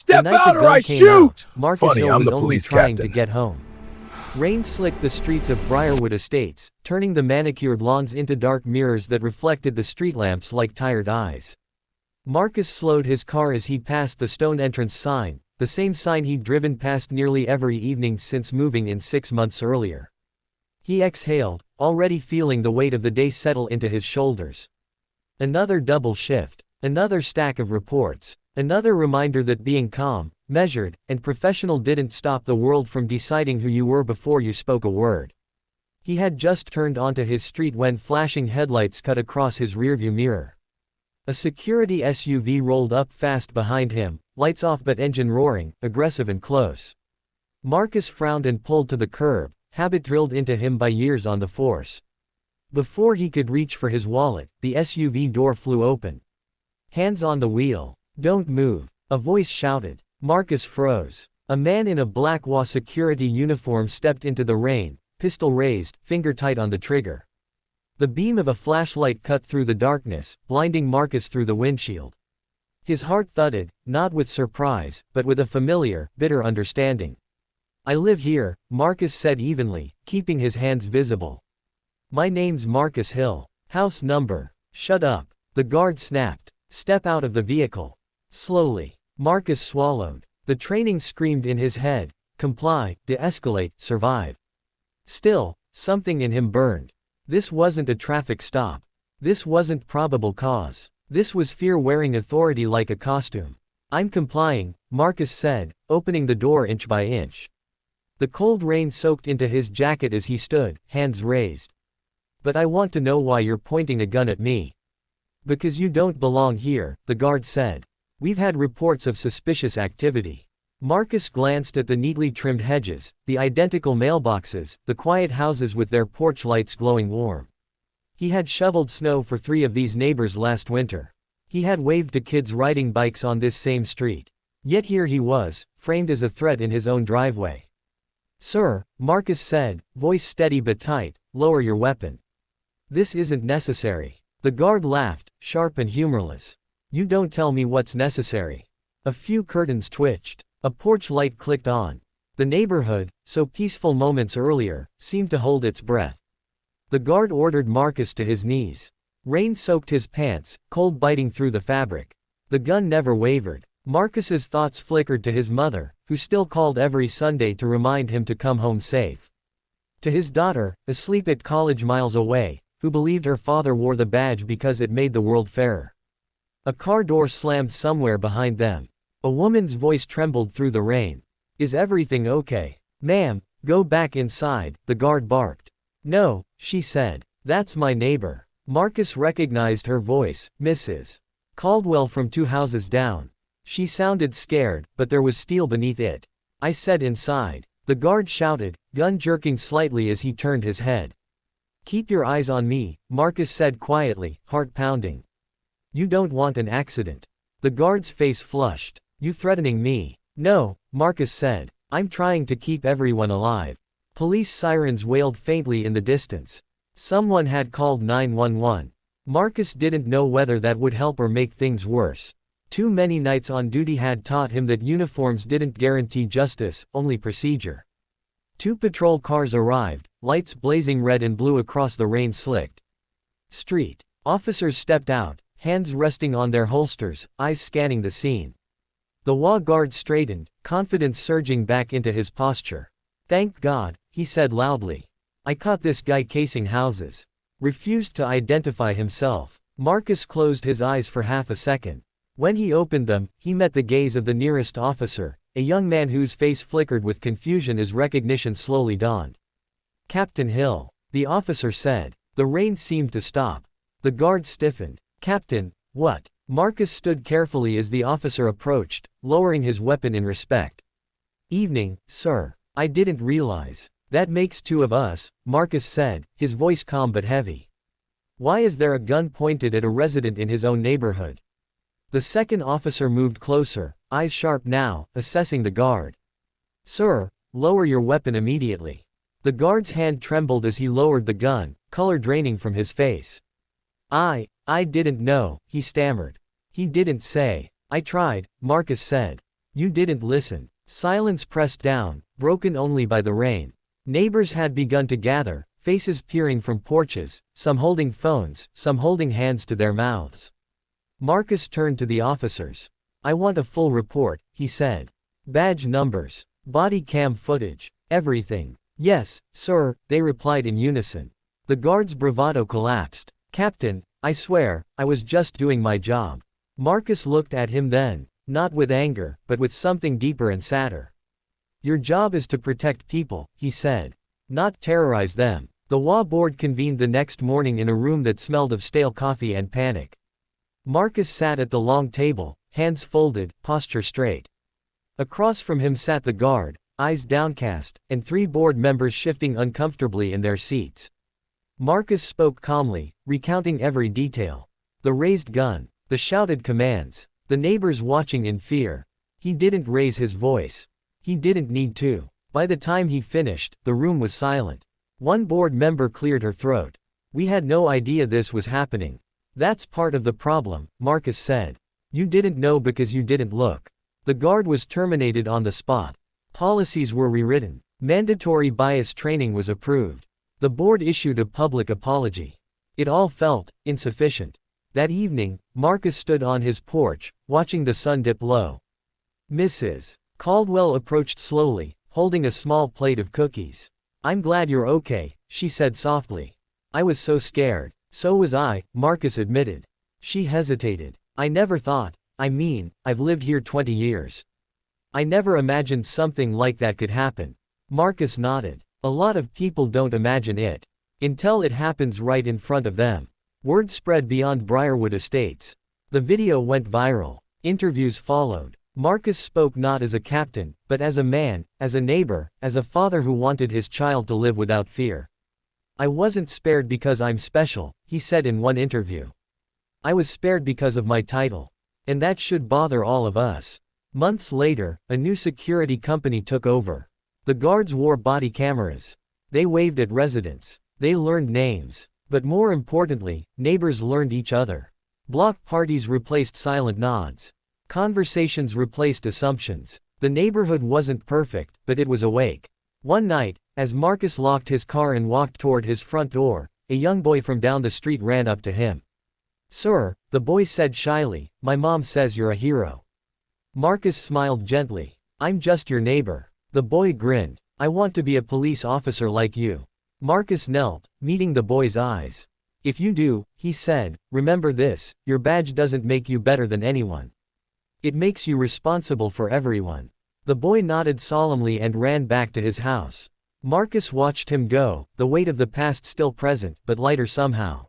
The Step night out the or gun I came out, shoot! Marcus Funny, Hill I'm was the only police trying to captain. get home. Rain slicked the streets of Briarwood Estates, turning the manicured lawns into dark mirrors that reflected the street lamps like tired eyes. Marcus slowed his car as he passed the stone entrance sign, the same sign he'd driven past nearly every evening since moving in 6 months earlier. He exhaled, already feeling the weight of the day settle into his shoulders. Another double shift, another stack of reports, another reminder that being calm, measured, and professional didn't stop the world from deciding who you were before you spoke a word. He had just turned onto his street when flashing headlights cut across his rearview mirror. A security SUV rolled up fast behind him, lights off but engine roaring, aggressive and close. Marcus frowned and pulled to the curb, habit drilled into him by years on the force. Before he could reach for his wallet, the SUV door flew open. "Hands on the wheel. Don't move," a voice shouted. Marcus froze. A man in a black HOA security uniform stepped into the rain, pistol raised, finger tight on the trigger. The beam of a flashlight cut through the darkness, blinding Marcus through the windshield. His heart thudded, not with surprise, but with a familiar, bitter understanding. "I live here," Marcus said evenly, keeping his hands visible. "My name's Marcus Hill. House number." "Shut up," the guard snapped. "Step out of the vehicle." Slowly. Marcus swallowed. The training screamed in his head: comply, de-escalate, survive. Still, something in him burned. This wasn't a traffic stop. This wasn't probable cause. This was fear wearing authority like a costume. "I'm complying," Marcus said, opening the door inch by inch. The cold rain soaked into his jacket as he stood, hands raised. "But I want to know why you're pointing a gun at me." "Because you don't belong here," the guard said. "We've had reports of suspicious activity." Marcus glanced at the neatly trimmed hedges, the identical mailboxes, the quiet houses with their porch lights glowing warm. He had shoveled snow for 3 of these neighbors last winter. He had waved to kids riding bikes on this same street. Yet here he was, framed as a threat in his own driveway. "Sir," Marcus said, voice steady but tight, "lower your weapon." "This isn't necessary." The guard laughed, sharp and humorless. "You don't tell me what's necessary." A few curtains twitched. A porch light clicked on. The neighborhood, so peaceful moments earlier, seemed to hold its breath. The guard ordered Marcus to his knees. Rain soaked his pants, cold biting through the fabric. The gun never wavered. Marcus's thoughts flickered to his mother, who still called every Sunday to remind him to come home safe. To his daughter, asleep at college miles away, who believed her father wore the badge because it made the world fairer. A car door slammed somewhere behind them. A woman's voice trembled through the rain. "Is everything okay?" "Ma'am, go back inside," the guard barked. "No," she said. "That's my neighbor." Marcus recognized her voice, Mrs. Caldwell from 2 houses down. She sounded scared, but there was steel beneath it. "I said inside," the guard shouted, gun jerking slightly as he turned his head. "Keep your eyes on me," Marcus said quietly, heart pounding. "You don't want an accident." The guard's face flushed. "You threatening me?" "No," Marcus said. "I'm trying to keep everyone alive." Police sirens wailed faintly in the distance. Someone had called 911. Marcus didn't know whether that would help or make things worse. Too many nights on duty had taught him that uniforms didn't guarantee justice, only procedure. 2 patrol cars arrived, lights blazing red and blue across the rain-slicked street. Officers stepped out, hands resting on their holsters, eyes scanning the scene. The HOA guard straightened, confidence surging back into his posture. "Thank God," he said loudly. "I caught this guy casing houses." Refused to identify himself. Marcus closed his eyes for half a second. When he opened them, he met the gaze of the nearest officer, a young man whose face flickered with confusion as recognition slowly dawned. "Captain Hill," the officer said. The rain seemed to stop. The guard stiffened. "Captain, what?" Marcus stood carefully as the officer approached, lowering his weapon in respect. "Evening, sir. I didn't realize." "That makes 2 of us," Marcus said, his voice calm but heavy. "Why is there a gun pointed at a resident in his own neighborhood?" The second officer moved closer, eyes sharp now, assessing the guard. "Sir, lower your weapon immediately." The guard's hand trembled as he lowered the gun, color draining from his face. I didn't know," he stammered. "He didn't say." "I tried," Marcus said. You didn't listen. Silence pressed down, broken only by the rain. Neighbors had begun to gather, faces peering from porches, some holding phones, some holding hands to their mouths. Marcus turned to the officers. I want a full report, he said. Badge numbers. Body cam footage. Everything. Yes, sir, they replied in unison. The guard's bravado collapsed. Captain, I swear, I was just doing my job. Marcus looked at him then, not with anger, but with something deeper and sadder. Your job is to protect people, he said. Not terrorize them. The HOA board convened the next morning in a room that smelled of stale coffee and panic. Marcus sat at the long table, hands folded, posture straight. Across from him sat the guard, eyes downcast, and 3 board members shifting uncomfortably in their seats. Marcus spoke calmly, recounting every detail. The raised gun, the shouted commands, the neighbors watching in fear. He didn't raise his voice. He didn't need to. By the time he finished, the room was silent. One board member cleared her throat. We had no idea this was happening. That's part of the problem, Marcus said. You didn't know because you didn't look. The guard was terminated on the spot. Policies were rewritten. Mandatory bias training was approved. The board issued a public apology. It all felt insufficient. That evening, Marcus stood on his porch, watching the sun dip low. Mrs. Caldwell approached slowly, holding a small plate of cookies. I'm glad you're okay, she said softly. I was so scared. So was I, Marcus admitted. She hesitated. I never thought, I've lived here 20 years. I never imagined something like that could happen. Marcus nodded. A lot of people don't imagine it. Until it happens right in front of them. Word spread beyond Briarwood Estates. The video went viral. Interviews followed. Marcus spoke not as a captain, but as a man, as a neighbor, as a father who wanted his child to live without fear. I wasn't spared because I'm special, he said in one interview. I was spared because of my title. And that should bother all of us. Months later, a new security company took over. The guards wore body cameras. They waved at residents. They learned names. But more importantly, neighbors learned each other. Block parties replaced silent nods. Conversations replaced assumptions. The neighborhood wasn't perfect, but it was awake. One night, as Marcus locked his car and walked toward his front door, a young boy from down the street ran up to him. Sir, the boy said shyly, my mom says you're a hero. Marcus smiled gently. I'm just your neighbor. The boy grinned. I want to be a police officer like you. Marcus knelt, meeting the boy's eyes. If you do, he said, remember this, your badge doesn't make you better than anyone. It makes you responsible for everyone. The boy nodded solemnly and ran back to his house. Marcus watched him go, the weight of the past still present, but lighter somehow.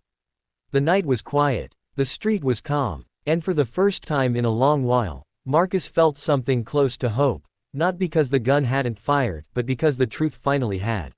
The night was quiet. The street was calm. And for the first time in a long while, Marcus felt something close to hope, not because the gun hadn't fired, but because the truth finally had.